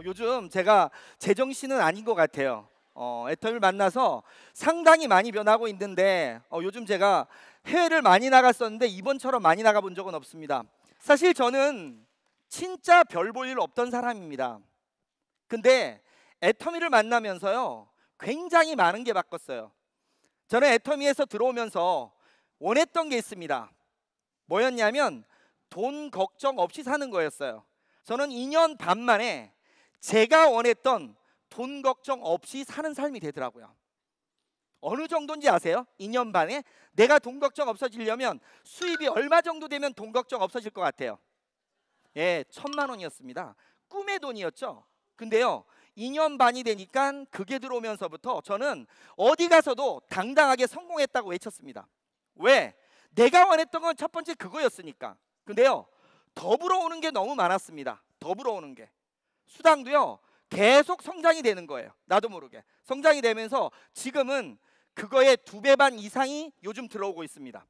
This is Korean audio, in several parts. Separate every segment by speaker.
Speaker 1: 요즘 제가 제정신은 아닌 것 같아요. 애터미를 만나서 상당히 많이 변하고 있는데 요즘 제가 해외를 많이 나갔었는데 이번처럼 많이 나가본 적은 없습니다. 사실 저는 진짜 별 볼 일 없던 사람입니다. 근데 애터미를 만나면서요 굉장히 많은 게 바뀌었어요. 저는 애터미에서 들어오면서 원했던 게 있습니다. 뭐였냐면 돈 걱정 없이 사는 거였어요. 저는 2년 반 만에 제가 원했던 돈 걱정 없이 사는 삶이 되더라고요. 어느 정도인지 아세요? 2년 반에 내가 돈 걱정 없어지려면 수입이 얼마 정도 되면 돈 걱정 없어질 것 같아요? 예, 1,000만 원이었습니다. 꿈의 돈이었죠. 근데요 2년 반이 되니까 그게 들어오면서부터 저는 어디 가서도 당당하게 성공했다고 외쳤습니다. 왜? 내가 원했던 건 첫 번째 그거였으니까. 근데요 더 불어오는 게 너무 많았습니다. 더 불어오는 게 수당도요 계속 성장이 되는 거예요. 나도 모르게 성장이 되면서 지금은 그거의 2배 반 이상이 요즘 들어오고 있습니다.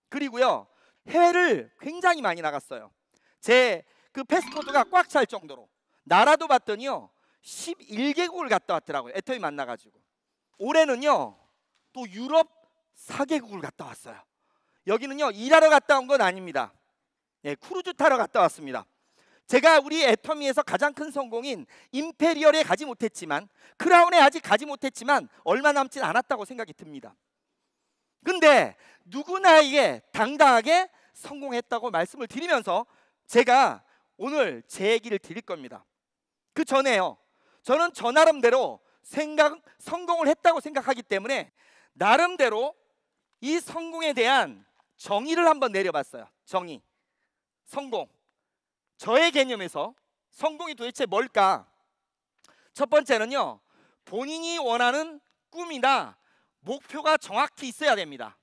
Speaker 1: 그리고요 해외를 굉장히 많이 나갔어요. 제 그 패스포트가 꽉 찰 정도로. 나라도 봤더니요 11개국을 갔다 왔더라고요. 애터미 만나가지고. 올해는요 또 유럽 4개국을 갔다 왔어요. 여기는요 일하러 갔다 온 건 아닙니다. 예, 크루즈 타러 갔다 왔습니다. 제가 우리 애터미에서 가장 큰 성공인 임페리얼에 가지 못했지만, 크라운에 아직 가지 못했지만 얼마 남진 않았다고 생각이 듭니다. 근데 누구나에게 당당하게 성공했다고 말씀을 드리면서 제가 오늘 제 얘기를 드릴 겁니다. 그 전에요 저는 저 나름대로 성공을 했다고 생각하기 때문에 나름대로 이 성공에 대한 정의를 한번 내려봤어요. 정의, 성공. 저의 개념에서 성공이 도대체 뭘까? 첫 번째는요 본인이 원하는 꿈이나 목표가 정확히 있어야 됩니다.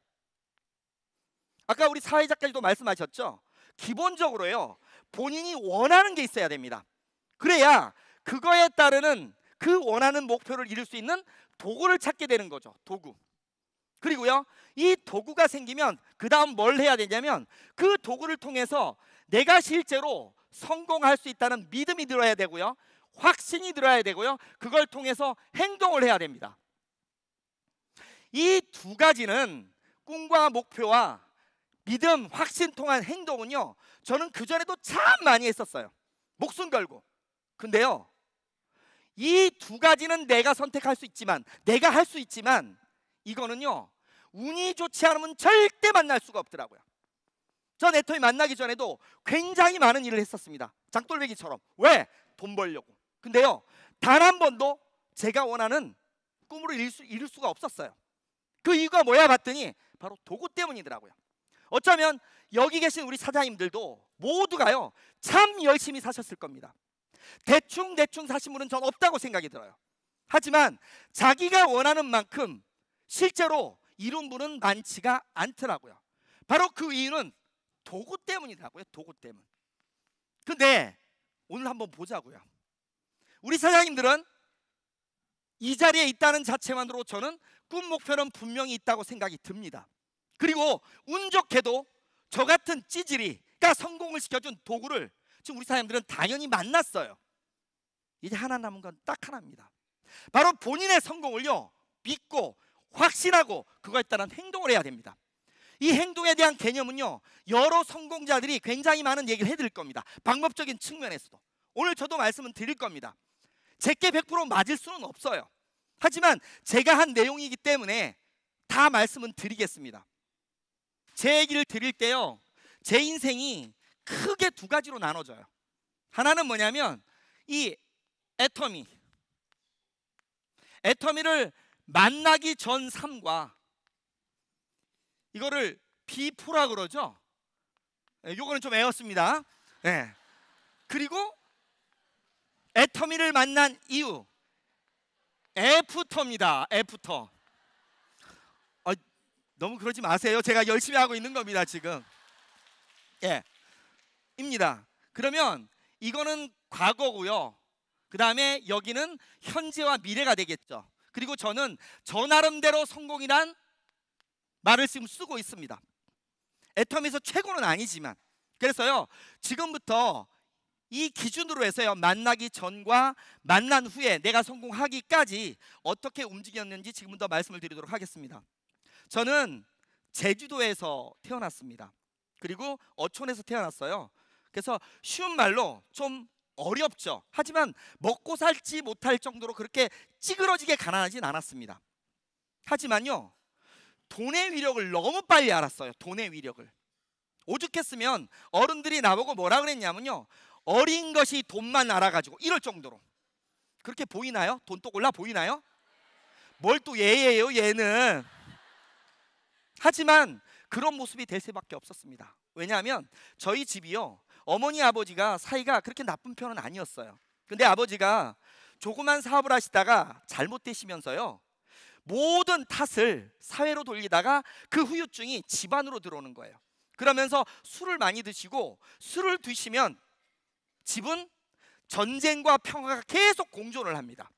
Speaker 1: 아까 우리 사회자까지도 말씀하셨죠? 기본적으로요 본인이 원하는 게 있어야 됩니다. 그래야 그거에 따르는 그 원하는 목표를 이룰 수 있는 도구를 찾게 되는 거죠. 도구. 그리고요 이 도구가 생기면 그 다음 뭘 해야 되냐면 그 도구를 통해서 내가 실제로 성공할 수 있다는 믿음이 들어야 되고요 확신이 들어야 되고요 그걸 통해서 행동을 해야 됩니다. 이 두 가지는 꿈과 목표와 믿음, 확신 통한 행동은요 저는 그전에도 참 많이 했었어요. 목숨 걸고. 근데요 이 두 가지는 내가 선택할 수 있지만, 내가 할 수 있지만 이거는요 운이 좋지 않으면 절대 만날 수가 없더라고요. 전 애터미 만나기 전에도 굉장히 많은 일을 했었습니다. 장돌배기처럼. 왜? 돈 벌려고. 근데요 단 한 번도 제가 원하는 꿈으로 이룰 수가 없었어요. 그 이유가 뭐야 봤더니 바로 도구 때문이더라고요. 어쩌면 여기 계신 우리 사장님들도 모두가요 참 열심히 사셨을 겁니다. 대충 사신 분은 전 없다고 생각이 들어요. 하지만 자기가 원하는 만큼 실제로 이룬 분은 많지가 않더라고요. 바로 그 이유는 도구 때문이더라고요. 도구 때문. 근데 오늘 한번 보자고요. 우리 사장님들은 이 자리에 있다는 자체만으로 저는 꿈 목표는 분명히 있다고 생각이 듭니다. 그리고 운 좋게도 저 같은 찌질이가 성공을 시켜준 도구를 지금 우리 사장님들은 당연히 만났어요. 이제 하나 남은 건 딱 하나입니다. 바로 본인의 성공을요 믿고 확신하고 그거에 따른 행동을 해야 됩니다. 이 행동에 대한 개념은요 여러 성공자들이 굉장히 많은 얘기를 해드릴 겁니다. 방법적인 측면에서도 오늘 저도 말씀을 드릴 겁니다. 제게 100% 맞을 수는 없어요. 하지만 제가 한 내용이기 때문에 다 말씀은 드리겠습니다. 제 얘기를 드릴 때요 제 인생이 크게 두 가지로 나눠져요. 하나는 뭐냐면 이 애터미를 만나기 전 삶과, 이거를 비포라 그러죠. 요거는 좀 애웠습니다. 네. 그리고 애터미를 만난 이후 애프터입니다. 애프터. 너무 그러지 마세요. 제가 열심히 하고 있는 겁니다 지금. 예, 입니다. 그러면 이거는 과거고요. 그 다음에 여기는 현재와 미래가 되겠죠. 그리고 저는 저 나름대로 성공이란 말을 지금 쓰고 있습니다. 애터미에서 최고는 아니지만. 그래서요 지금부터 이 기준으로 해서요, 만나기 전과 만난 후에 내가 성공하기까지 어떻게 움직였는지 지금부터 말씀을 드리도록 하겠습니다. 저는 제주도에서 태어났습니다. 그리고 어촌에서 태어났어요. 그래서 쉬운 말로 좀 어렵죠. 하지만 먹고 살지 못할 정도로 그렇게 찌그러지게 가난하진 않았습니다. 하지만요, 돈의 위력을 너무 빨리 알았어요. 돈의 위력을. 오죽했으면 어른들이 나보고 뭐라 그랬냐면요, 어린 것이 돈만 알아가지고, 이럴 정도로. 그렇게 보이나요? 돈독 올라 보이나요? 뭘 또 얘예요 얘는. 하지만 그런 모습이 될 수밖에 없었습니다. 왜냐하면 저희 집이요, 어머니 아버지가 사이가 그렇게 나쁜 편은 아니었어요. 근데 아버지가 조그만 사업을 하시다가 잘못되시면서요, 모든 탓을 사회로 돌리다가 그 후유증이 집안으로 들어오는 거예요. 그러면서 술을 많이 드시고, 술을 드시면 집은 전쟁과 평화가 계속 공존을 합니다.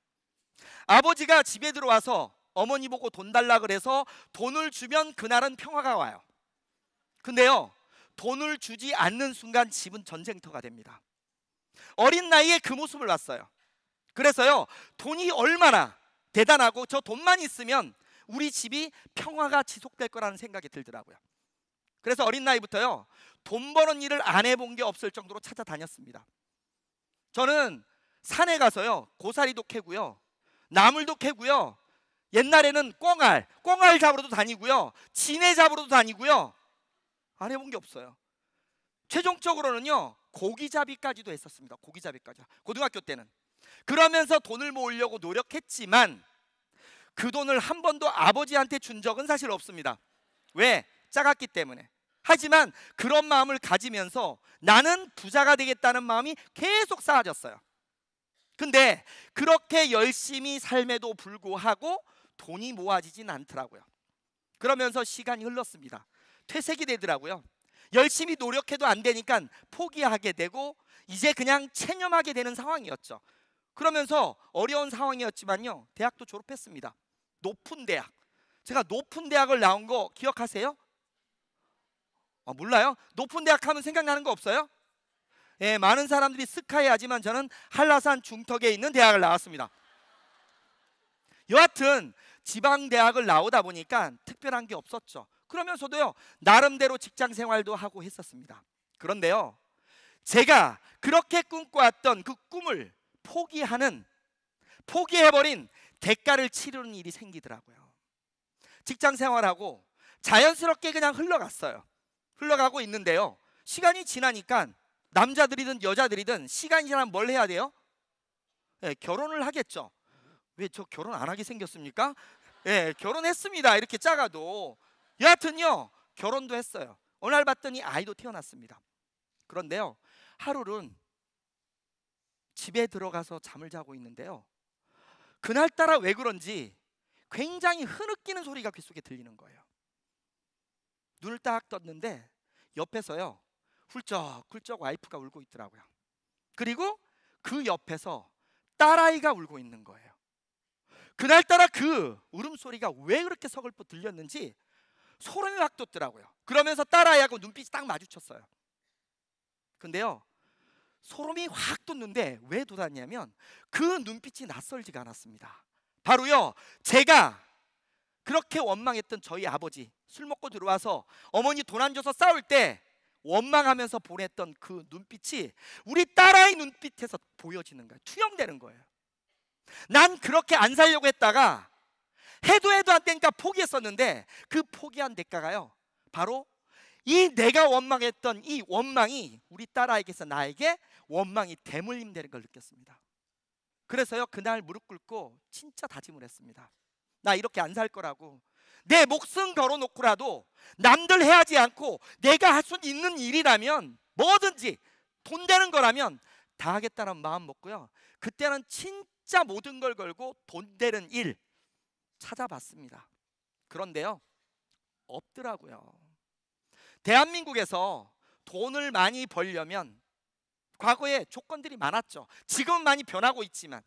Speaker 1: 아버지가 집에 들어와서 어머니 보고 돈 달라 그래서 돈을 주면 그날은 평화가 와요. 근데요, 돈을 주지 않는 순간 집은 전쟁터가 됩니다. 어린 나이에 그 모습을 봤어요. 그래서요, 돈이 얼마나 대단하고 저 돈만 있으면 우리 집이 평화가 지속될 거라는 생각이 들더라고요. 그래서 어린 나이부터요, 돈 버는 일을 안 해본 게 없을 정도로 찾아다녔습니다. 저는 산에 가서요, 고사리도 캐고요, 나물도 캐고요, 옛날에는 꽁알 잡으러도 다니고요, 지네 잡으러도 다니고요, 안 해본 게 없어요. 최종적으로는요, 고기잡이까지도 했었습니다. 고기잡이까지, 고등학교 때는. 그러면서 돈을 모으려고 노력했지만 그 돈을 한 번도 아버지한테 준 적은 사실 없습니다. 왜? 작았기 때문에. 하지만 그런 마음을 가지면서 나는 부자가 되겠다는 마음이 계속 쌓아졌어요. 근데 그렇게 열심히 삶에도 불구하고 돈이 모아지진 않더라고요. 그러면서 시간이 흘렀습니다. 퇴색이 되더라고요. 열심히 노력해도 안 되니까 포기하게 되고 이제 그냥 체념하게 되는 상황이었죠. 그러면서 어려운 상황이었지만요, 대학도 졸업했습니다. 높은 대학. 제가 높은 대학을 나온 거 기억하세요? 몰라요? 높은 대학 하면 생각나는 거 없어요? 예, 많은 사람들이 스카이 하지만 저는 한라산 중턱에 있는 대학을 나왔습니다. 여하튼 지방대학을 나오다 보니까 특별한 게 없었죠. 그러면서도요, 나름대로 직장 생활도 하고 했었습니다. 그런데요, 제가 그렇게 꿈꿔왔던 그 꿈을 포기해버린 대가를 치르는 일이 생기더라고요. 직장 생활하고 자연스럽게 그냥 흘러가고 있는데요, 시간이 지나니까 남자들이든 여자들이든 시간이 지나면 뭘 해야 돼요? 예, 결혼을 하겠죠. 왜 저 결혼 안 하게 생겼습니까? 예, 결혼했습니다. 이렇게 작아도. 여하튼요, 결혼도 했어요. 어느 날 봤더니 아이도 태어났습니다. 그런데요, 하루는 집에 들어가서 잠을 자고 있는데요, 그날따라 왜 그런지 굉장히 흐느끼는 소리가 귓속에 들리는 거예요. 눈을 딱 떴는데 옆에서요, 훌쩍훌쩍 와이프가 울고 있더라고요. 그리고 그 옆에서 딸아이가 울고 있는 거예요. 그날따라 그 울음소리가 왜 그렇게 서글퍼 들렸는지 소름이 확 돋더라고요. 그러면서 딸아이하고 눈빛이 딱 마주쳤어요. 근데요, 소름이 확 돋는데 왜 돋았냐면 그 눈빛이 낯설지가 않았습니다. 바로요, 제가 그렇게 원망했던 저희 아버지, 술 먹고 들어와서 어머니 돈 안 줘서 싸울 때 원망하면서 보냈던 그 눈빛이 우리 딸아이 눈빛에서 보여지는 거예요. 투영되는 거예요. 난 그렇게 안 살려고 했다가 해도 안 되니까 포기했었는데 그 포기한 대가가요, 바로 이 내가 원망했던 이 원망이 우리 딸아이에게서 나에게 원망이 대물림되는 걸 느꼈습니다. 그래서요, 그날 무릎 꿇고 진짜 다짐을 했습니다. 나 이렇게 안 살 거라고. 내 목숨 걸어놓고라도 남들 해하지 않고 내가 할 수 있는 일이라면, 뭐든지 돈 되는 거라면 다 하겠다는 마음 먹고요, 그때는 진짜 모든 걸 걸고 돈 되는 일 찾아봤습니다. 그런데요, 없더라고요. 대한민국에서 돈을 많이 벌려면 과거에 조건들이 많았죠. 지금은 많이 변하고 있지만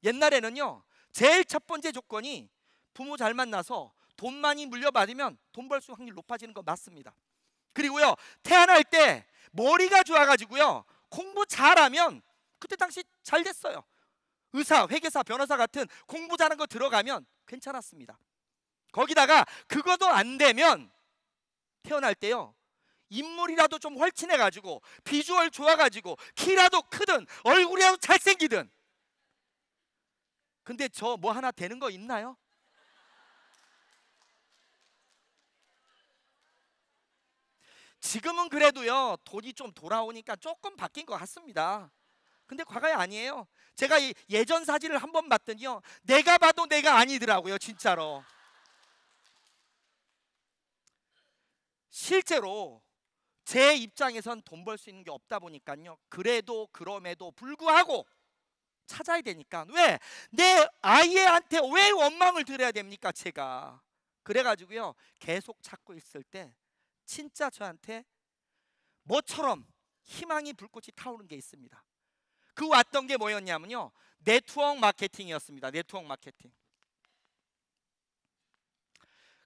Speaker 1: 옛날에는요, 제일 첫 번째 조건이 부모 잘 만나서 돈 많이 물려받으면 돈 벌 수 확률 높아지는 거 맞습니다. 그리고요, 태어날 때 머리가 좋아가지고요, 공부 잘하면 그때 당시 잘 됐어요. 의사, 회계사, 변호사 같은 공부 잘하는 거 들어가면 괜찮았습니다. 거기다가 그것도 안 되면 태어날 때요, 인물이라도 좀 헐친해가지고 비주얼 좋아가지고 키라도 크든 얼굴이라도 잘생기든. 근데 저 뭐 하나 되는 거 있나요? 지금은 그래도요, 돈이 좀 돌아오니까 조금 바뀐 것 같습니다. 근데 과거에 아니에요. 제가 이 예전 사진을 한번 봤더니요, 내가 봐도 내가 아니더라고요, 진짜로. 실제로 제 입장에선 돈 벌 수 있는 게 없다 보니까요, 그래도 그럼에도 불구하고 찾아야 되니까. 왜? 내 아이한테 왜 원망을 드려야 됩니까, 제가. 그래가지고요, 계속 찾고 있을 때 진짜 저한테 뭐처럼 희망이 불꽃이 타오른 게 있습니다. 그 왔던 게 뭐였냐면요, 네트워크 마케팅이었습니다. 네트워크 마케팅.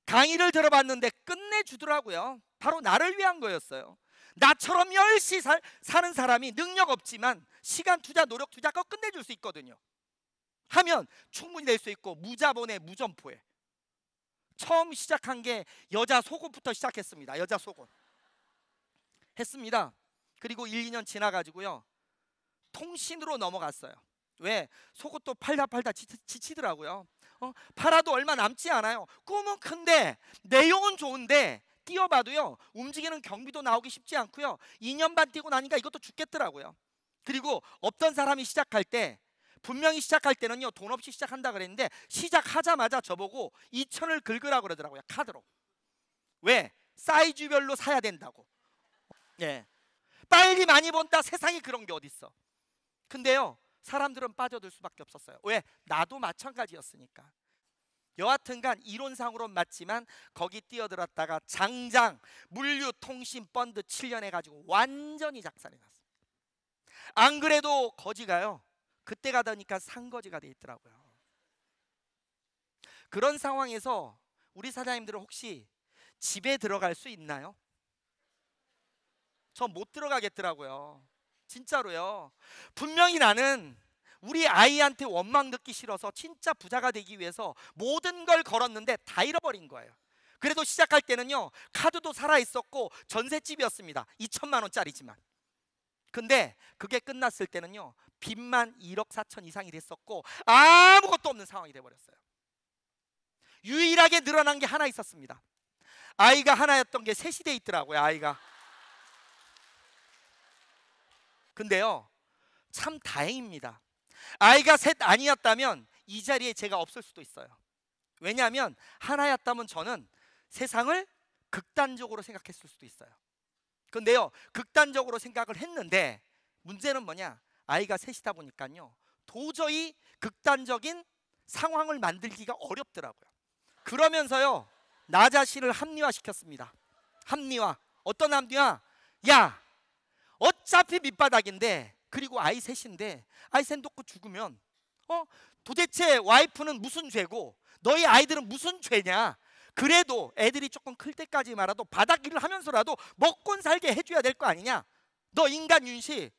Speaker 1: 강의를 들어봤는데 끝내주더라고요. 바로 나를 위한 거였어요. 나처럼 열심히 사는 사람이 능력 없지만 시간 투자, 노력 투자 그거 끝내줄 수 있거든요. 하면 충분히 될 수 있고, 무자본에 무점포에. 처음 시작한 게 여자 속옷부터 시작했습니다. 여자 속옷 했습니다. 그리고 1, 2년 지나가지고요, 통신으로 넘어갔어요. 왜? 속옷도 팔다 지치더라고요. 팔아도 얼마 남지 않아요. 꿈은 큰데 내용은 좋은데 뛰어봐도요, 움직이는 경비도 나오기 쉽지 않고요, 2년 반 뛰고 나니까 이것도 죽겠더라고요. 그리고 없던 사람이 시작할 때, 분명히 시작할 때는요 돈 없이 시작한다 그랬는데, 시작하자마자 저보고 2,000을 긁으라고 그러더라고요, 카드로. 왜? 사이즈별로 사야 된다고. 예. 빨리 많이 번다, 세상에 그런 게 어딨어. 근데요, 사람들은 빠져들 수밖에 없었어요. 왜? 나도 마찬가지였으니까. 여하튼간 이론상으로는 맞지만 거기 뛰어들었다가 장장 물류 통신 펀드 7년 해가지고 완전히 작살이 났어요. 안 그래도 거지가요, 그때 가더니까 상거지가 돼 있더라고요. 그런 상황에서 우리 사장님들은 혹시 집에 들어갈 수 있나요? 저 못 들어가겠더라고요. 진짜로요. 분명히 나는 우리 아이한테 원망 듣기 싫어서 진짜 부자가 되기 위해서 모든 걸 걸었는데 다 잃어버린 거예요. 그래도 시작할 때는요, 카드도 살아있었고 전셋집이었습니다. 2천만 원짜리지만. 근데 그게 끝났을 때는요, 빚만 1억 4천 이상이 됐었고 아무것도 없는 상황이 돼버렸어요. 유일하게 늘어난 게 하나 있었습니다. 아이가 하나였던 게 셋이 돼 있더라고요, 아이가. 근데요, 참 다행입니다. 아이가 셋 아니었다면 이 자리에 제가 없을 수도 있어요. 왜냐하면 하나였다면 저는 세상을 극단적으로 생각했을 수도 있어요. 근데요, 극단적으로 생각을 했는데 문제는 뭐냐, 아이가 셋이다 보니까요, 도저히 극단적인 상황을 만들기가 어렵더라고요. 그러면서요, 나 자신을 합리화시켰습니다. 합리화. 어떤 합리화? 야, 어차피 밑바닥인데, 그리고 아이 셋인데, 아이 셋 놓고 죽으면 도대체 와이프는 무슨 죄고 너희 아이들은 무슨 죄냐. 그래도 애들이 조금 클 때까지 말아도 바닥 일을 하면서라도 먹고 살게 해줘야 될 거 아니냐. 너 인간 윤씨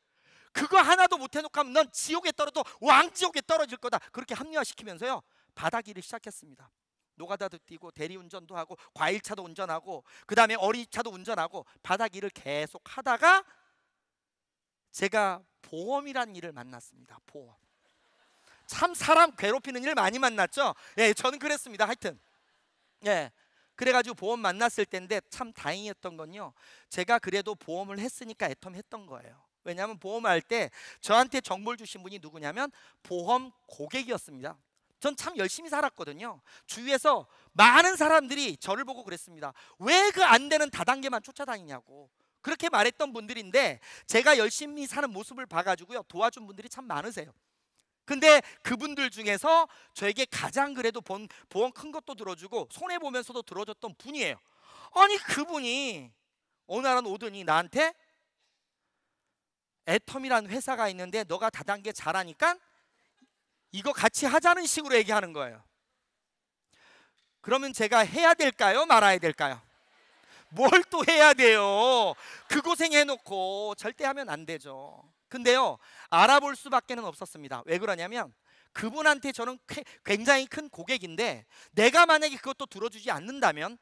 Speaker 1: 그거 하나도 못 해놓고 하면 넌 지옥에 떨어도 왕지옥에 떨어질 거다. 그렇게 합리화시키면서요, 바닥 일을 시작했습니다. 노가다도 뛰고 대리운전도 하고 과일차도 운전하고 그 다음에 어린이차도 운전하고 바닥 일을 계속 하다가 제가 보험이라는 일을 만났습니다. 보험. 참 사람 괴롭히는 일 많이 만났죠. 예, 저는 그랬습니다. 하여튼 예, 그래가지고 보험 만났을 때인데 참 다행이었던 건요, 제가 그래도 보험을 했으니까 애텀했던 거예요. 왜냐하면 보험할 때 저한테 정보를 주신 분이 누구냐면 보험 고객이었습니다. 전 참 열심히 살았거든요. 주위에서 많은 사람들이 저를 보고 그랬습니다. 왜 그 안 되는 다단계만 쫓아다니냐고. 그렇게 말했던 분들인데 제가 열심히 사는 모습을 봐가지고요, 도와준 분들이 참 많으세요. 근데 그분들 중에서 저에게 가장 그래도 보험 큰 것도 들어주고 손해보면서도 들어줬던 분이에요. 아니 그분이 어느 날 오더니 나한테 애텀이라는 회사가 있는데 너가 다단계 잘하니까 이거 같이 하자는 식으로 얘기하는 거예요. 그러면 제가 해야 될까요? 말아야 될까요? 뭘 또 해야 돼요? 그 고생 해놓고 절대 하면 안 되죠. 근데요, 알아볼 수밖에는 없었습니다. 왜 그러냐면 그분한테 저는 굉장히 큰 고객인데 내가 만약에 그것도 들어주지 않는다면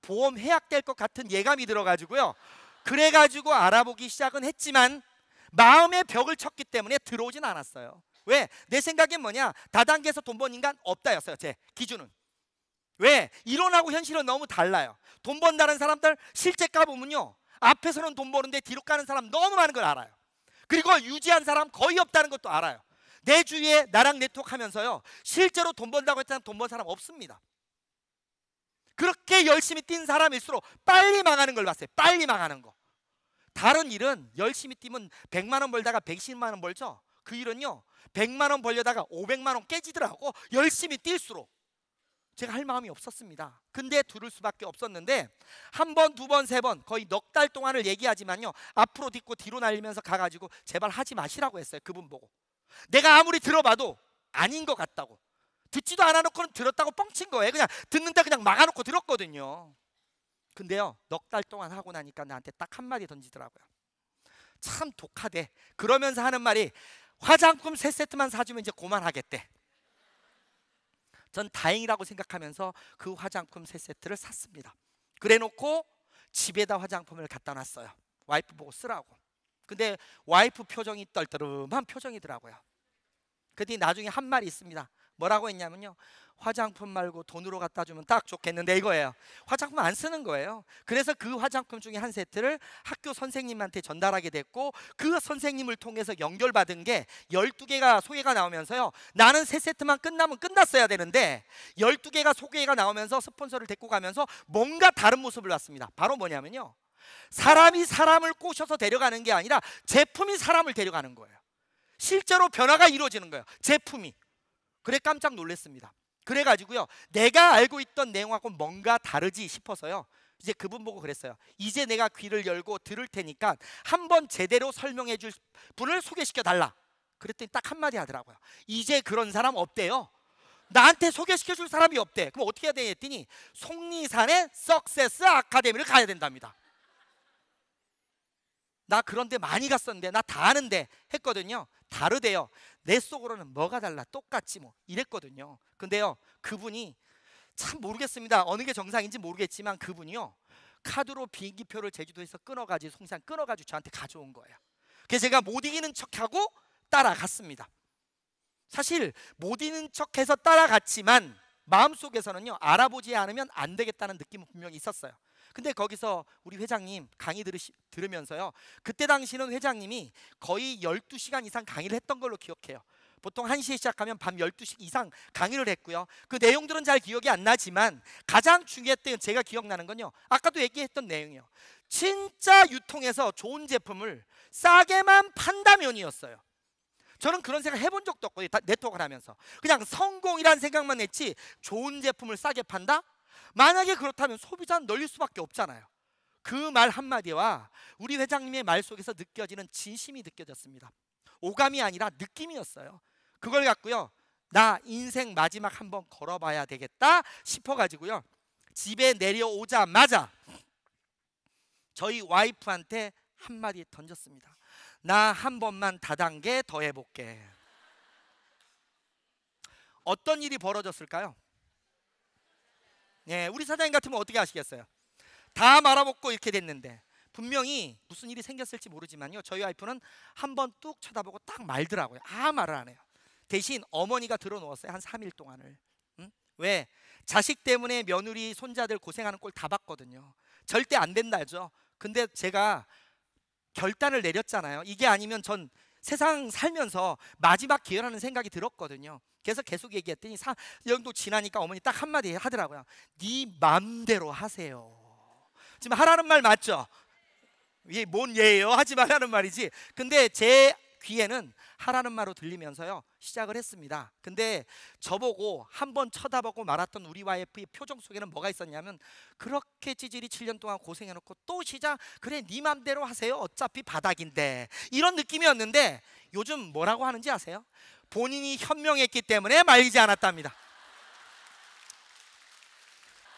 Speaker 1: 보험 해약될 것 같은 예감이 들어가지고요. 그래가지고 알아보기 시작은 했지만 마음의 벽을 쳤기 때문에 들어오진 않았어요. 왜? 내 생각엔 뭐냐? 다단계에서 돈 번 인간 없다였어요. 제 기준은. 왜? 이론하고 현실은 너무 달라요. 돈 번다는 사람들 실제 까보면요, 앞에서는 돈 버는데 뒤로 가는 사람 너무 많은 걸 알아요. 그리고 유지한 사람 거의 없다는 것도 알아요. 내 주위에 나랑 네트워크 하면서요, 실제로 돈 번다고 했다는 돈 번 사람 없습니다. 그렇게 열심히 뛴 사람일수록 빨리 망하는 걸 봤어요. 빨리 망하는 거. 다른 일은 열심히 뛰면 100만 원 벌다가 110만 원 벌죠. 그 일은요, 100만 원 벌려다가 500만 원 깨지더라고. 열심히 뛸수록. 제가 할 마음이 없었습니다. 근데 들을 수밖에 없었는데 한 번, 두 번, 세 번 거의 넉 달 동안을 얘기하지만요, 앞으로 딛고 뒤로 날리면서 가가지고 제발 하지 마시라고 했어요. 그분 보고. 내가 아무리 들어봐도 아닌 것 같다고. 듣지도 않아놓고는 들었다고 뻥친 거예요. 그냥 듣는데 그냥 막아놓고 들었거든요. 근데요, 넉 달 동안 하고 나니까 나한테 딱 한마디 던지더라고요. 참 독하대. 그러면서 하는 말이 화장품 3세트만 사주면 이제 그만하겠대. 전 다행이라고 생각하면서 그 화장품 3세트를 샀습니다. 그래놓고 집에다 화장품을 갖다 놨어요. 와이프 보고 쓰라고. 근데 와이프 표정이 떨떠름한 표정이더라고요. 그랬더니 나중에 한 말이 있습니다. 뭐라고 했냐면요, 화장품 말고 돈으로 갖다 주면 딱 좋겠는데 이거예요. 화장품 안 쓰는 거예요. 그래서 그 화장품 중에 한 세트를 학교 선생님한테 전달하게 됐고, 그 선생님을 통해서 연결받은 게 12개가 소개가 나오면서요, 나는 3세트만 끝나면 끝났어야 되는데 12개가 소개가 나오면서 스폰서를 데리고 가면서 뭔가 다른 모습을 봤습니다. 바로 뭐냐면요, 사람이 사람을 꼬셔서 데려가는 게 아니라 제품이 사람을 데려가는 거예요. 실제로 변화가 이루어지는 거예요. 제품이. 그래 깜짝 놀랐습니다. 그래가지고요, 내가 알고 있던 내용하고 뭔가 다르지 싶어서요, 이제 그분 보고 그랬어요. 이제 내가 귀를 열고 들을 테니까 한번 제대로 설명해 줄 분을 소개시켜 달라. 그랬더니 딱 한마디 하더라고요. 이제 그런 사람 없대요. 나한테 소개시켜 줄 사람이 없대. 그럼 어떻게 해야 돼 했더니 속리산의 석세스 아카데미를 가야 된답니다. 나 그런데 많이 갔었는데 나 다 아는데 했거든요. 다르대요. 내 속으로는 뭐가 달라, 똑같지 뭐 이랬거든요. 근데요, 그분이 참 모르겠습니다. 어느 게 정상인지 모르겠지만 그분이요, 카드로 비행기표를 제주도에서 끊어가지고 송산 끊어가지고 저한테 가져온 거예요. 그래서 제가 못 이기는 척하고 따라갔습니다. 사실 못 이기는 척해서 따라갔지만 마음속에서는요, 알아보지 않으면 안 되겠다는 느낌은 분명히 있었어요. 근데 거기서 우리 회장님 강의 들으면서요, 그때 당시는 회장님이 거의 12시간 이상 강의를 했던 걸로 기억해요. 보통 1시에 시작하면 밤 12시 이상 강의를 했고요. 그 내용들은 잘 기억이 안 나지만 가장 중요했던, 제가 기억나는 건요, 아까도 얘기했던 내용이에요. 진짜 유통해서 좋은 제품을 싸게만 판다면이었어요. 저는 그런 생각 해본 적도 없거든요. 네트워크를 하면서 그냥 성공이란 생각만 했지, 좋은 제품을 싸게 판다? 만약에 그렇다면 소비자는 널릴 수밖에 없잖아요. 그 말 한마디와 우리 회장님의 말 속에서 느껴지는 진심이 느껴졌습니다. 오감이 아니라 느낌이었어요. 그걸 갖고요, 나 인생 마지막 한번 걸어봐야 되겠다 싶어가지고요, 집에 내려오자마자 저희 와이프한테 한마디 던졌습니다. 나 한 번만 다단계 더 해볼게. 어떤 일이 벌어졌을까요? 네, 우리 사장님 같으면 어떻게 하시겠어요? 다 말아먹고 이렇게 됐는데 분명히 무슨 일이 생겼을지 모르지만요, 저희 와이프는 한번 뚝 쳐다보고 딱 말더라고요. 말을 안 해요. 대신 어머니가 들어놓았어요. 한 3일 동안을. 왜? 자식 때문에 며느리 손자들 고생하는 꼴 다 봤거든요. 절대 안 된다죠. 근데 제가 결단을 내렸잖아요. 이게 아니면 전 세상 살면서 마지막 기회라는 생각이 들었거든요. 그래서 계속 얘기했더니 4년 정도 지나니까 어머니 딱 한마디 하더라고요. 네 맘대로 하세요. 지금 하라는 말 맞죠? 이게 뭔 예예요? 하지 말라는 말이지. 근데 제 귀에는 하라는 말로 들리면서요, 시작을 했습니다. 근데 저보고 한번 쳐다보고 말았던 우리 와이프의 표정 속에는 뭐가 있었냐면, 그렇게 찌질이 7년 동안 고생해놓고 또 시작? 그래 네 맘대로 하세요. 어차피 바닥인데. 이런 느낌이었는데 요즘 뭐라고 하는지 아세요? 본인이 현명했기 때문에 말리지 않았답니다.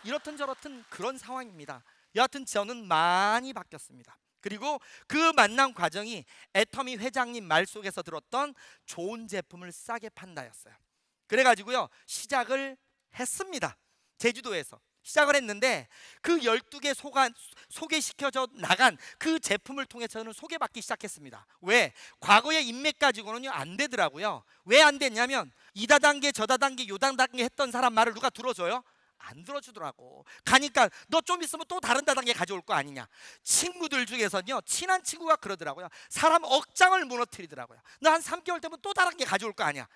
Speaker 1: 이렇든 저렇든 그런 상황입니다. 여하튼 저는 많이 바뀌었습니다. 그리고 그 만남 과정이 애터미 회장님 말 속에서 들었던 좋은 제품을 싸게 판다였어요. 그래가지고요 시작을 했습니다. 제주도에서 시작을 했는데 그 12개 소개시켜져 나간 그 제품을 통해 저는 소개받기 시작했습니다. 왜? 과거의 인맥 가지고는요 안 되더라고요. 왜 안 됐냐면 이다단계 저다단계 요다단계 했던 사람 말을 누가 들어줘요? 안 들어주더라고. 가니까 너 좀 있으면 또 다른 다단계 가져올 거 아니냐. 친구들 중에서는요 친한 친구가 그러더라고요. 사람 억장을 무너뜨리더라고요. 너 한 3개월 되면 또 다른 게 가져올 거 아니야.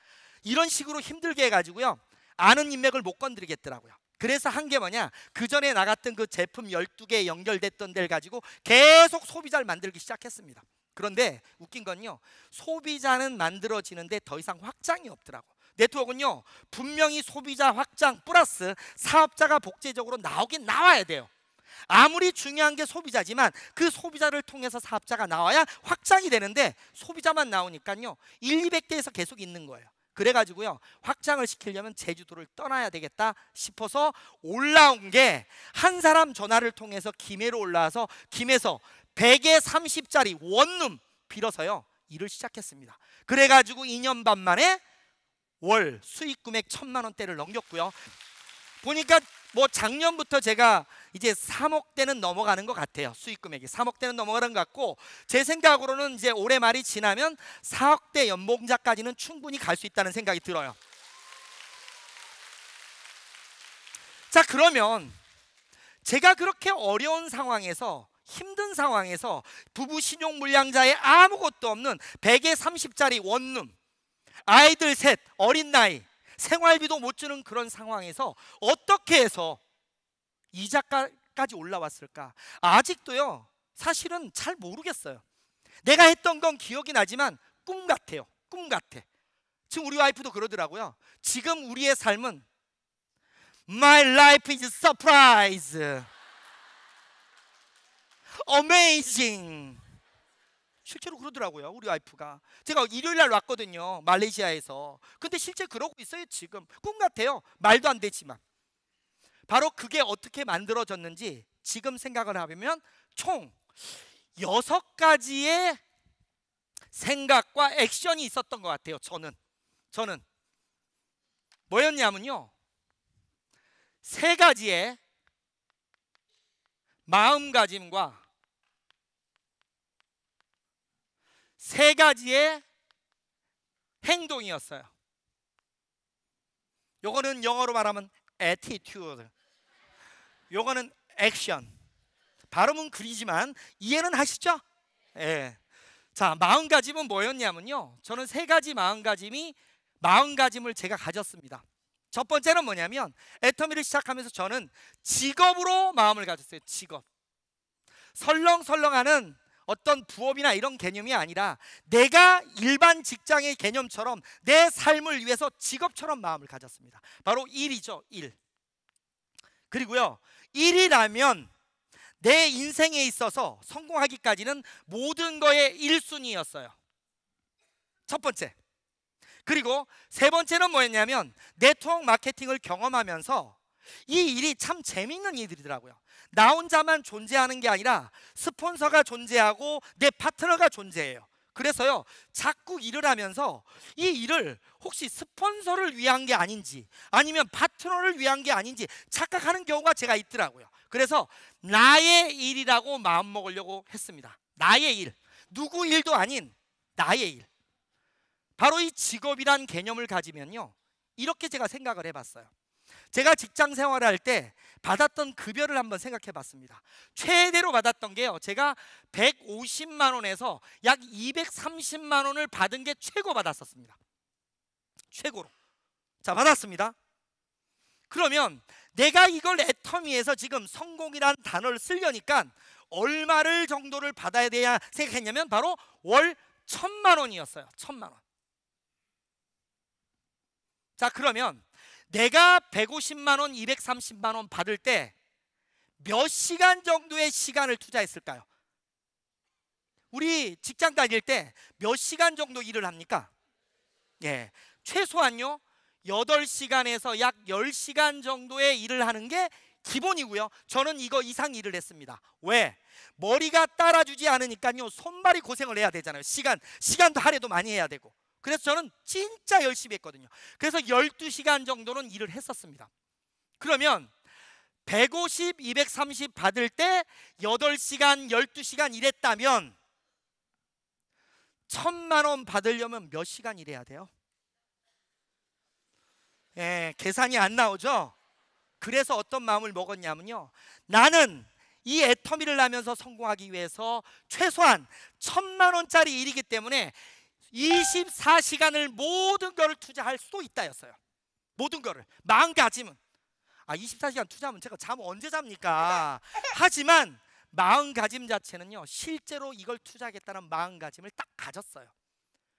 Speaker 1: 이런 식으로 힘들게 해가지고요 아는 인맥을 못 건드리겠더라고요. 그래서 한 게 뭐냐, 그 전에 나갔던 그 제품 12개 연결됐던 데를 가지고 계속 소비자를 만들기 시작했습니다. 그런데 웃긴 건요 소비자는 만들어지는데 더 이상 확장이 없더라고. 네트워크는요 분명히 소비자 확장 플러스 사업자가 복제적으로 나오긴 나와야 돼요. 아무리 중요한 게 소비자지만 그 소비자를 통해서 사업자가 나와야 확장이 되는데 소비자만 나오니까요 1, 200대에서 계속 있는 거예요. 그래가지고요 확장을 시키려면 제주도를 떠나야 되겠다 싶어서 올라온 게 한 사람 전화를 통해서 김해로 올라와서 김해에서 100에 30짜리 원룸 빌어서요 일을 시작했습니다. 그래가지고 2년 반 만에 월 수익 금액 1,000만 원대를 넘겼고요. 보니까 뭐 작년부터 제가 이제 3억대는 넘어가는 것 같아요. 수익 금액이 3억대는 넘어가는 것 같고 제 생각으로는 이제 올해 말이 지나면 4억대 연봉자까지는 충분히 갈 수 있다는 생각이 들어요. 자, 그러면 제가 그렇게 어려운 상황에서 힘든 상황에서 부부 신용 물량자에 아무것도 없는 100에 30짜리 원룸, 아이들 셋, 어린 나이, 생활비도 못 주는 그런 상황에서 어떻게 해서 이자까지 올라왔을까? 아직도요 사실은 잘 모르겠어요. 내가 했던 건 기억이 나지만 꿈 같아요. 꿈 같아. 지금 우리 와이프도 그러더라고요. 지금 우리의 삶은 My life is a surprise, amazing. 실제로 그러더라고요 우리 와이프가. 제가 일요일 날 왔거든요 말레이시아에서. 근데 실제 그러고 있어요. 지금 꿈 같아요. 말도 안 되지만. 바로 그게 어떻게 만들어졌는지 지금 생각을 해보면 총 6가지의 생각과 액션이 있었던 것 같아요. 저는 뭐였냐면요 3가지의 마음가짐과 3가지의 행동이었어요. 요거는 영어로 말하면 attitude, 요거는 action. 발음은 그리지만 이해는 하시죠? 예. 자, 마음가짐은 뭐였냐면요 저는 3가지 마음가짐을 제가 가졌습니다. 첫 번째는 뭐냐면 애터미를 시작하면서 저는 직업으로 마음을 가졌어요. 직업. 설렁설렁하는 어떤 부업이나 이런 개념이 아니라 내가 일반 직장의 개념처럼 내 삶을 위해서 직업처럼 마음을 가졌습니다. 바로 일이죠. 일. 그리고요 일이라면 내 인생에 있어서 성공하기까지는 모든 거의 1순위였어요. 첫 번째. 그리고 3번째는 뭐였냐면 네트워크 마케팅을 경험하면서 이 일이 참 재미있는 일이더라고요. 나 혼자만 존재하는 게 아니라 스폰서가 존재하고 내 파트너가 존재해요. 그래서요 자꾸 일을 하면서 이 일을 혹시 스폰서를 위한 게 아닌지 아니면 파트너를 위한 게 아닌지 착각하는 경우가 제가 있더라고요. 그래서 나의 일이라고 마음먹으려고 했습니다. 나의 일, 누구 일도 아닌 나의 일. 바로 이 직업이란 개념을 가지면요 이렇게 제가 생각을 해봤어요. 제가 직장 생활을 할 때 받았던 급여를 한번 생각해 봤습니다. 최대로 받았던 게요 제가 150만 원에서 약 230만 원을 받은 게 최고 받았었습니다. 최고로. 자, 받았습니다. 그러면 내가 이걸 애터미에서 지금 성공이라는 단어를 쓰려니까 얼마를 정도를 받아야 돼야 생각했냐면 바로 월 1,000만 원이었어요. 1,000만 원. 자, 그러면 내가 150만 원, 230만 원 받을 때 몇 시간 정도의 시간을 투자했을까요? 우리 직장 다닐 때 몇 시간 정도 일을 합니까? 예, 최소한요 8시간에서 약 10시간 정도의 일을 하는 게 기본이고요. 저는 이거 이상 일을 했습니다. 왜? 머리가 따라주지 않으니까요. 손발이 고생을 해야 되잖아요. 시간도 하루에도 많이 해야 되고. 그래서 저는 진짜 열심히 했거든요. 그래서 12시간 정도는 일을 했었습니다. 그러면 150, 230 받을 때 8시간, 12시간 일했다면 1,000만 원 받으려면 몇 시간 일해야 돼요? 계산이 안 나오죠? 그래서 어떤 마음을 먹었냐면요, 나는 이 애터미를 하면서 성공하기 위해서 최소한 1,000만 원짜리 일이기 때문에 24시간을 모든 거를 투자할 수도 있다였어요. 모든 거를 마음가짐은 24시간 투자하면 제가 잠 언제 잡니까? 하지만 마음가짐 자체는요, 실제로 이걸 투자하겠다는 마음가짐을 딱 가졌어요.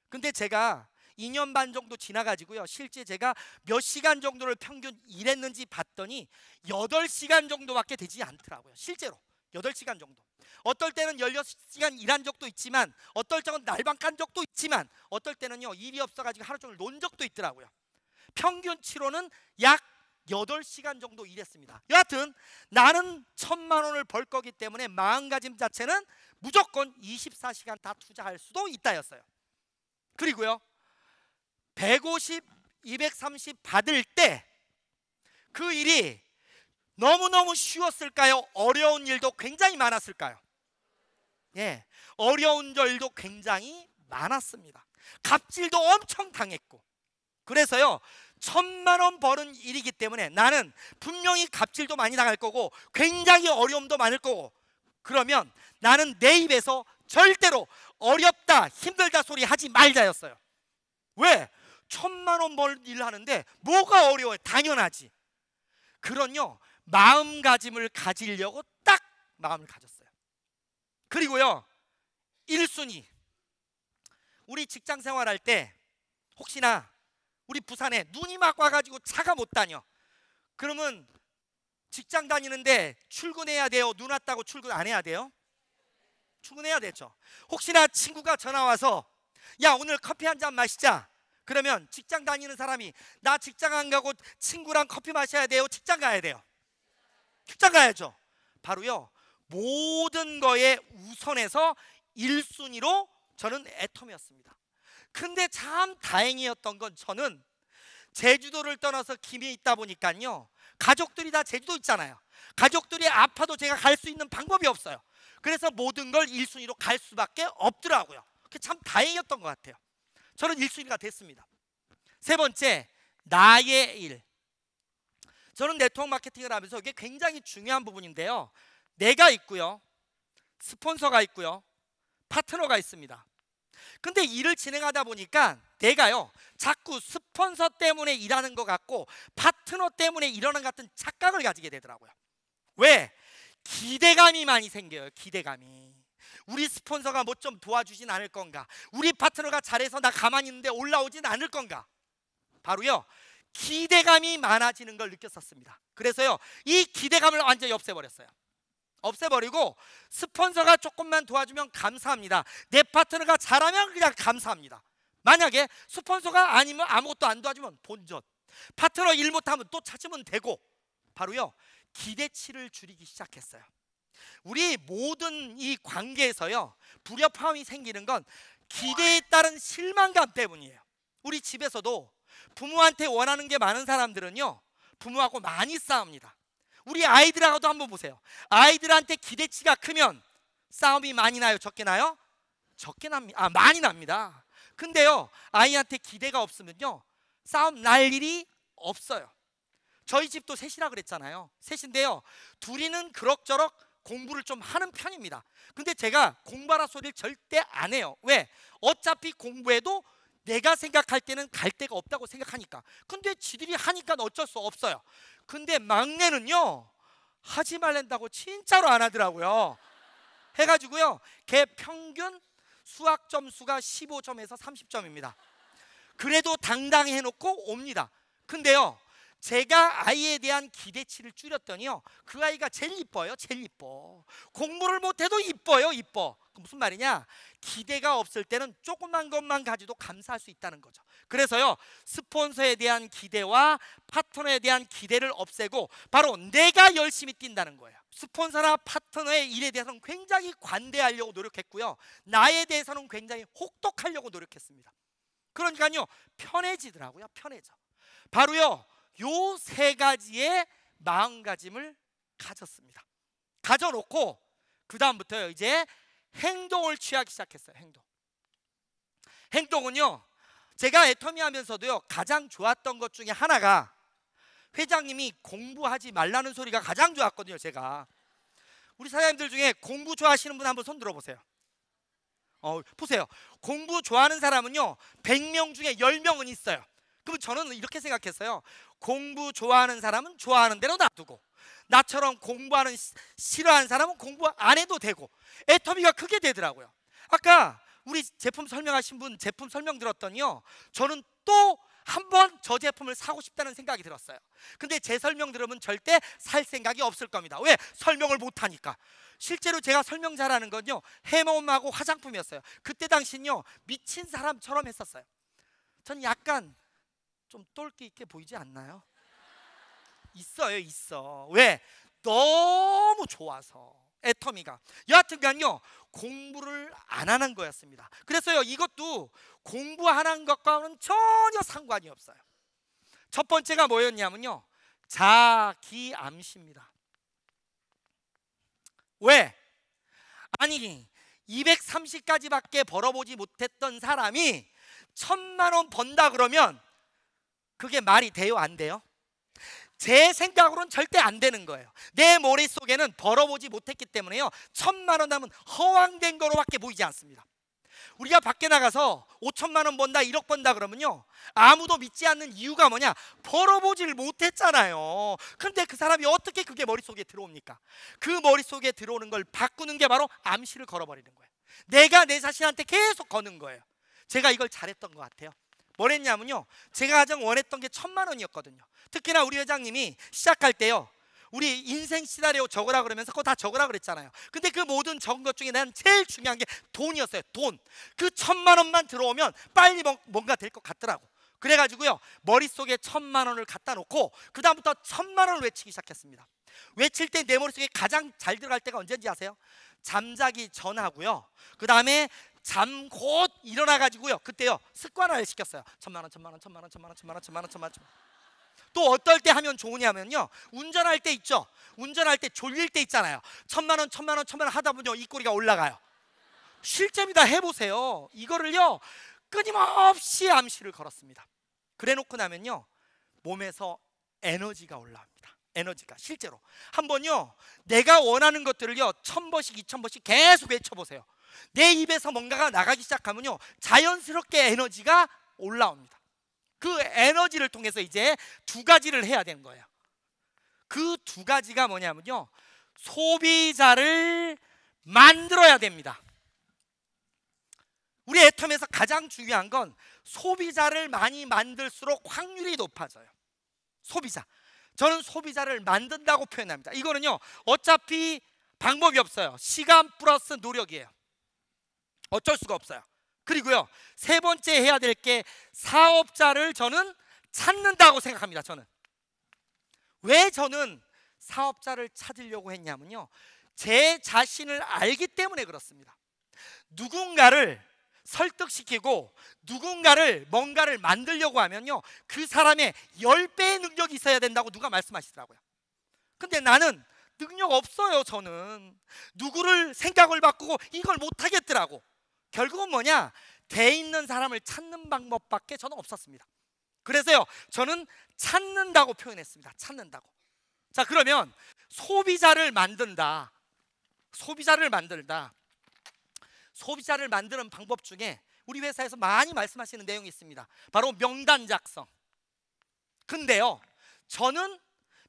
Speaker 1: 근데 제가 2년 반 정도 지나가지고요, 실제 제가 몇 시간 정도를 평균 일했는지 봤더니 8시간 정도밖에 되지 않더라고요. 실제로 8시간 정도. 어떨 때는 16시간 일한 적도 있지만, 어떨 때는 날밤 깐 적도 있지만, 어떨 때는요 일이 없어가지고 하루 종일 논 적도 있더라고요. 평균치로는 약 8시간 정도 일했습니다. 여하튼 나는 1,000만 원을 벌 거기 때문에 마음가짐 자체는 무조건 24시간 다 투자할 수도 있다였어요. 그리고요, 150, 230 받을 때 그 일이 너무너무 쉬웠을까요? 어려운 일도 굉장히 많았을까요? 어려운 일도 굉장히 많았습니다. 갑질도 엄청 당했고. 그래서요, 1,000만 원 버는 일이기 때문에 나는 분명히 갑질도 많이 당할 거고 굉장히 어려움도 많을 거고, 그러면 나는 내 입에서 절대로 어렵다, 힘들다 소리 하지 말자였어요. 왜? 1,000만 원 벌 일을 하는데 뭐가 어려워요? 당연하지. 그런요, 마음가짐을 가지려고 딱 마음을 가졌어요. 그리고요, 1순위, 우리 직장 생활할 때 혹시나 우리 부산에 눈이 막 와가지고 차가 못 다녀. 그러면 직장 다니는데 출근해야 돼요? 눈 왔다고 출근 안 해야 돼요? 출근해야 되죠. 혹시나 친구가 전화 와서 야, 오늘 커피 한 잔 마시자. 그러면 직장 다니는 사람이 나 직장 안 가고 친구랑 커피 마셔야 돼요? 직장 가야 돼요? 직장 가야죠. 바로요, 모든 거에 우선해서 1순위로 저는 애텀이었습니다. 근데 참 다행이었던 건, 저는 제주도를 떠나서 김해에 있다 보니까요, 가족들이 다 제주도 있잖아요. 가족들이 아파도 제가 갈 수 있는 방법이 없어요. 그래서 모든 걸 1순위로 갈 수밖에 없더라고요. 그게 참 다행이었던 것 같아요. 저는 1순위가 됐습니다. 세 번째, 나의 일. 저는 네트워크 마케팅을 하면서 이게 굉장히 중요한 부분인데요, 내가 있고요, 스폰서가 있고요, 파트너가 있습니다. 근데 일을 진행하다 보니까 내가요 자꾸 스폰서 때문에 일하는 것 같고 파트너 때문에 일하는 것 같은 착각을 가지게 되더라고요. 왜? 기대감이 많이 생겨요. 기대감이. 우리 스폰서가 뭐 좀 도와주진 않을 건가? 우리 파트너가 잘해서 나 가만히 있는데 올라오진 않을 건가? 바로요, 기대감이 많아지는 걸 느꼈었습니다. 그래서요, 이 기대감을 완전히 없애버렸어요. 없애버리고 스폰서가 조금만 도와주면 감사합니다. 내 파트너가 잘하면 그냥 감사합니다. 만약에 스폰서가 아니면 아무것도 안 도와주면 본전. 파트너 일 못하면 또 찾으면 되고. 바로요, 기대치를 줄이기 시작했어요. 우리 모든 이 관계에서요, 불협화음이 생기는 건 기대에 따른 실망감 때문이에요. 우리 집에서도 부모한테 원하는 게 많은 사람들은요, 부모하고 많이 싸웁니다. 우리 아이들하고도 한번 보세요. 아이들한테 기대치가 크면 싸움이 많이 나요? 적게 나요? 적게 납니다. 많이 납니다. 근데요, 아이한테 기대가 없으면요, 싸움 날 일이 없어요. 저희 집도 셋이라 그랬잖아요. 셋인데요, 둘이는 그럭저럭 공부를 좀 하는 편입니다. 근데 제가 공부하라 소리를 절대 안 해요. 왜? 어차피 공부해도 내가 생각할 때는 갈 데가 없다고 생각하니까. 근데 지들이 하니까 어쩔 수 없어요. 근데 막내는요, 하지 말란다고 진짜로 안 하더라고요. 해가지고요, 걔 평균 수학 점수가 15점에서 30점입니다. 그래도 당당히 해놓고 옵니다. 근데요, 제가 아이에 대한 기대치를 줄였더니요, 그 아이가 제일 이뻐요. 제일 이뻐. 공부를 못해도 이뻐요. 이뻐. 그 무슨 말이냐? 기대가 없을 때는 조그만 것만 가지도 감사할 수 있다는 거죠. 그래서요, 스폰서에 대한 기대와 파트너에 대한 기대를 없애고 바로 내가 열심히 뛴다는 거예요. 스폰서나 파트너의 일에 대해서는 굉장히 관대하려고 노력했고요, 나에 대해서는 굉장히 혹독하려고 노력했습니다. 그러니까요, 편해지더라고요. 편해져. 바로요, 요 세 가지의 마음가짐을 가졌습니다. 가져놓고 그 다음부터요, 이제 행동을 취하기 시작했어요. 행동은요, 제가 애터미 하면서도요, 가장 좋았던 것 중에 하나가 회장님이 공부하지 말라는 소리가 가장 좋았거든요. 제가 우리 사장님들 중에 공부 좋아하시는 분 한번 손 들어보세요. 보세요. 공부 좋아하는 사람은요 100명 중에 10명은 있어요. 그럼 저는 이렇게 생각했어요. 공부 좋아하는 사람은 좋아하는 대로 놔두고, 나처럼 공부하는 싫어하는 사람은 공부 안 해도 되고, 애터미가 그게 되더라고요. 아까 우리 제품 설명하신 분 제품 설명 들었더니요, 저는 또 한 번 저 제품을 사고 싶다는 생각이 들었어요. 근데 제 설명 들으면 절대 살 생각이 없을 겁니다. 왜? 설명을 못하니까. 실제로 제가 설명 잘하는 건요, 헤어홈하고 화장품이었어요. 그때 당시는요 미친 사람처럼 했었어요. 전 약간 좀 똘끼 있게 보이지 않나요? 있어. 왜? 너무 좋아서. 애터미가 여하튼간요 공부를 안 하는 거였습니다. 그래서요, 이것도 공부하는 것과는 전혀 상관이 없어요. 첫 번째가 뭐였냐면요, 자기암시입니다. 왜? 아니 230까지밖에 벌어보지 못했던 사람이 1000만 원 번다 그러면 그게 말이 돼요? 안 돼요? 제 생각으로는 절대 안 되는 거예요. 내 머릿속에는 벌어보지 못했기 때문에요, 1000만 원 하면 허황된 거로밖에 보이지 않습니다. 우리가 밖에 나가서 5천만 원 번다, 1억 번다 그러면요, 아무도 믿지 않는 이유가 뭐냐? 벌어보질 못했잖아요. 근데 그 사람이 어떻게 그게 머릿속에 들어옵니까? 그 머릿속에 들어오는 걸 바꾸는 게 바로 암시를 걸어버리는 거예요. 내가 내 자신한테 계속 거는 거예요. 제가 이걸 잘했던 것 같아요. 뭐랬냐면요, 제가 가장 원했던 게 1000만 원이었거든요. 특히나 우리 회장님이 시작할 때요, 우리 인생 시나리오 적으라 그러면서 그거 다 적으라 그랬잖아요. 근데 그 모든 적은 것 중에 난 제일 중요한 게 돈이었어요. 돈. 그 1000만 원만 들어오면 빨리 뭔가 될 것 같더라고. 그래가지고요, 머릿속에 1000만 원을 갖다 놓고 그 다음부터 1000만 원을 외치기 시작했습니다. 외칠 때 내 머릿속에 가장 잘 들어갈 때가 언제인지 아세요? 잠자기 전하고요, 그 다음에 잠 곧 일어나가지고요, 그때요 습관화를 시켰어요. 1000만 원, 1000만 원, 1000만 원, 1000만 원, 1000만 원, 1000만 원, 1000만 원. 또 어떨 때 하면 좋으냐면요, 운전할 때 있죠. 운전할 때 졸릴 때 있잖아요. 1000만 원, 1000만 원, 1000만 원 하다 보면 입꼬리가 올라가요. 실제입니다. 해보세요. 이거를요 끊임없이 암시를 걸었습니다. 그래놓고 나면요 몸에서 에너지가 올라옵니다. 에너지가 실제로 한번요, 내가 원하는 것들을요 1000번씩 2000번씩 계속 외쳐보세요. 내 입에서 뭔가가 나가기 시작하면요 자연스럽게 에너지가 올라옵니다. 그 에너지를 통해서 이제 두 가지를 해야 되는 거예요. 그 두 가지가 뭐냐면요, 소비자를 만들어야 됩니다. 우리 애텀에서 가장 중요한 건 소비자를 많이 만들수록 확률이 높아져요. 소비자. 저는 소비자를 만든다고 표현합니다. 이거는요 어차피 방법이 없어요. 시간 플러스 노력이에요. 어쩔 수가 없어요. 그리고요 세 번째 해야 될 게 사업자를 저는 찾는다고 생각합니다. 저는 왜 저는 사업자를 찾으려고 했냐면요, 제 자신을 알기 때문에 그렇습니다. 누군가를 설득시키고 누군가를 뭔가를 만들려고 하면요 그 사람의 10배의 능력이 있어야 된다고 누가 말씀하시더라고요. 근데 나는 능력 없어요. 저는 누구를 생각을 바꾸고 이걸 못하겠더라고. 결국은 뭐냐, 돼 있는 사람을 찾는 방법밖에 저는 없었습니다. 그래서요 저는 찾는다고 표현했습니다. 찾는다고. 자, 그러면 소비자를 만든다. 소비자를 만드는 방법 중에 우리 회사에서 많이 말씀하시는 내용이 있습니다. 바로 명단 작성. 근데요 저는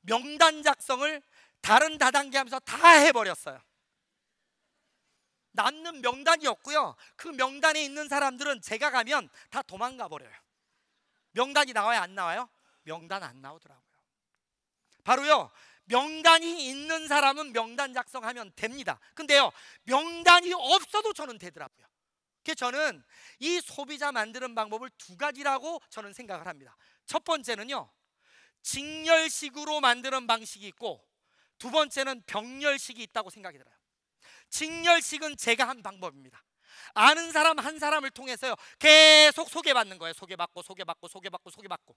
Speaker 1: 명단 작성을 다른 다단계 하면서 다 해버렸어요. 남는 명단이 없고요, 그 명단에 있는 사람들은 제가 가면 다 도망가 버려요. 명단이 나와요? 안 나와요? 명단 안 나오더라고요. 바로요 명단이 있는 사람은 명단 작성하면 됩니다. 근데요, 명단이 없어도 저는 되더라고요. 그래서 저는 이 소비자 만드는 방법을 두 가지라고 저는 생각을 합니다. 첫 번째는요, 직렬식으로 만드는 방식이 있고, 두 번째는 병렬식이 있다고 생각이 들어요. 직렬식은 제가 한 방법입니다. 아는 사람 한 사람을 통해서요, 계속 소개받는 거예요. 소개받고 소개받고 소개받고 소개받고.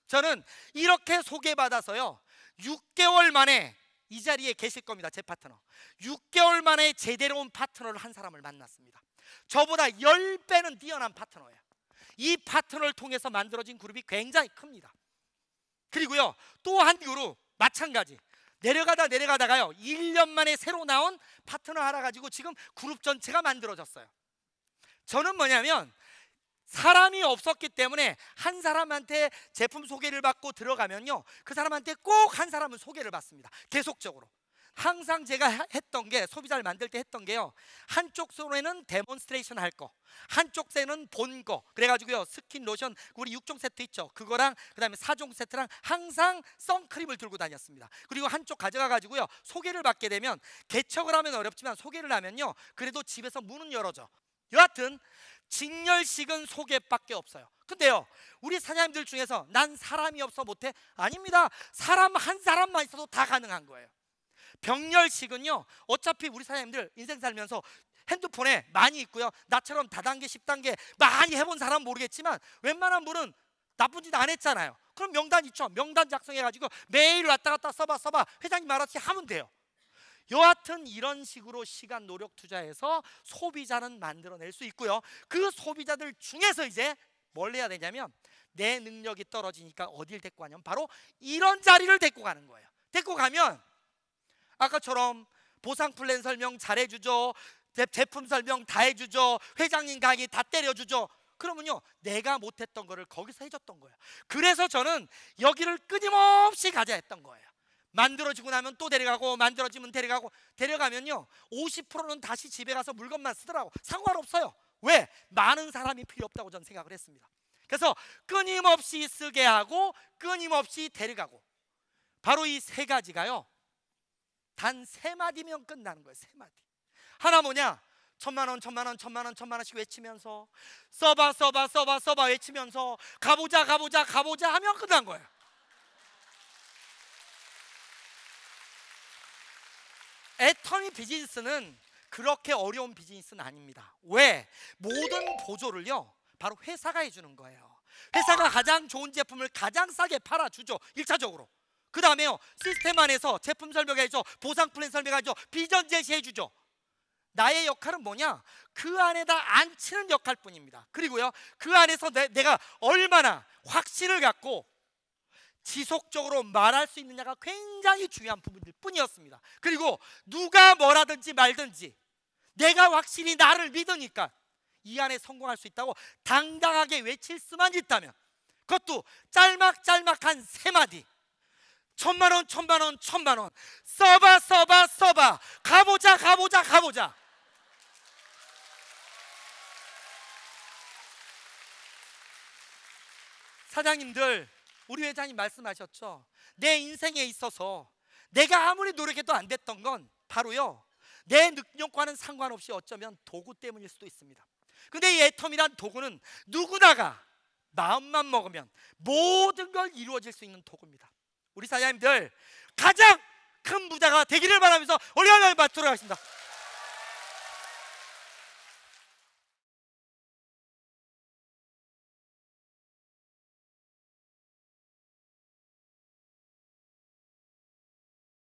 Speaker 1: 저는 이렇게 소개받아서요, 6개월 만에 이 자리에 계실 겁니다. 제 파트너 6개월 만에 제대로 온 파트너를 한 사람을 만났습니다. 저보다 10배는 뛰어난 파트너예요. 이 파트너를 통해서 만들어진 그룹이 굉장히 큽니다. 그리고요, 또 한 그룹 마찬가지, 내려가다가요 1년 만에 새로 나온 파트너 하나 가지고 지금 그룹 전체가 만들어졌어요. 저는 뭐냐면, 사람이 없었기 때문에 한 사람한테 제품 소개를 받고 들어가면요, 그 사람한테 꼭 한 사람은 소개를 받습니다. 계속적으로. 항상 제가 했던 게, 소비자를 만들 때 했던 게요, 한쪽 손에는 데몬스트레이션 할 거, 한쪽 손에는 본 거. 그래가지고요, 스킨, 로션, 우리 6종 세트 있죠, 그거랑 그 다음에 4종 세트랑 항상 선크림을 들고 다녔습니다. 그리고 한쪽 가져가가지고요, 소개를 받게 되면, 개척을 하면 어렵지만 소개를 하면요, 그래도 집에서 문은 열어줘. 여하튼 직렬식은 소개밖에 없어요. 근데요, 우리 사장님들 중에서 난 사람이 없어 못해? 아닙니다. 사람 한 사람만 있어도 다 가능한 거예요. 병렬식은요, 어차피 우리 사장님들 인생 살면서 핸드폰에 많이 있고요, 나처럼 다단계 10단계 많이 해본 사람은 모르겠지만 웬만한 분은 나쁜 짓 안 했잖아요. 그럼 명단 있죠. 명단 작성해가지고 매일 왔다 갔다 써봐 회장님 말하듯이 하면 돼요. 여하튼 이런 식으로 시간 노력 투자해서 소비자는 만들어낼 수 있고요, 그 소비자들 중에서 이제 뭘 해야 되냐면, 내 능력이 떨어지니까 어딜 데리고 가냐면 바로 이런 자리를 데리고 가는 거예요. 데리고 가면 아까처럼 보상 플랜 설명 잘해주죠, 제품 설명 다 해주죠, 회장님 강의 다 때려주죠. 그러면요, 내가 못했던 거를 거기서 해줬던 거예요. 그래서 저는 여기를 끊임없이 가자 했던 거예요. 만들어지고 나면 또 데려가고, 만들어지면 데려가고, 데려가면요 50%는 다시 집에 가서 물건만 쓰더라고. 상관없어요. 왜? 많은 사람이 필요 없다고 저는 생각을 했습니다. 그래서 끊임없이 쓰게 하고 끊임없이 데려가고, 바로 이 세 가지가요, 단 3마디면 끝나는 거예요. 3마디. 하나 뭐냐? 1000만원 1000만원 1000만원 1000만원씩 외치면서 써봐 외치면서 가보자 하면 끝난 거예요. 애터미 비즈니스는 그렇게 어려운 비즈니스는 아닙니다. 왜? 모든 보조를요 바로 회사가 해주는 거예요. 회사가 가장 좋은 제품을 가장 싸게 팔아주죠, 1차적으로. 그 다음에요, 시스템 안에서 제품 설명해줘, 보상 플랜 설명해줘, 비전 제시해주죠. 나의 역할은 뭐냐? 그 안에다 앉히는 역할 뿐입니다. 그리고요, 그 안에서 내가 얼마나 확신을 갖고 지속적으로 말할 수 있느냐가 굉장히 중요한 부분일 뿐이었습니다. 그리고 누가 뭐라든지 말든지 내가 확실히 나를 믿으니까 이 안에 성공할 수 있다고 당당하게 외칠 수만 있다면, 그것도 짤막한 3마디, 1000만원 1000만원 1000만원 써봐 가보자. 사장님들, 우리 회장님 말씀하셨죠. 내 인생에 있어서 내가 아무리 노력해도 안 됐던 건 바로요, 내 능력과는 상관없이 어쩌면 도구 때문일 수도 있습니다. 근데 이 애텀이란 도구는 누구나가 마음만 먹으면 모든 걸 이루어질 수 있는 도구입니다. 우리 사장님들 가장 큰 부자가 되기를 바라면서 올려놓은 받도록 하겠습니다.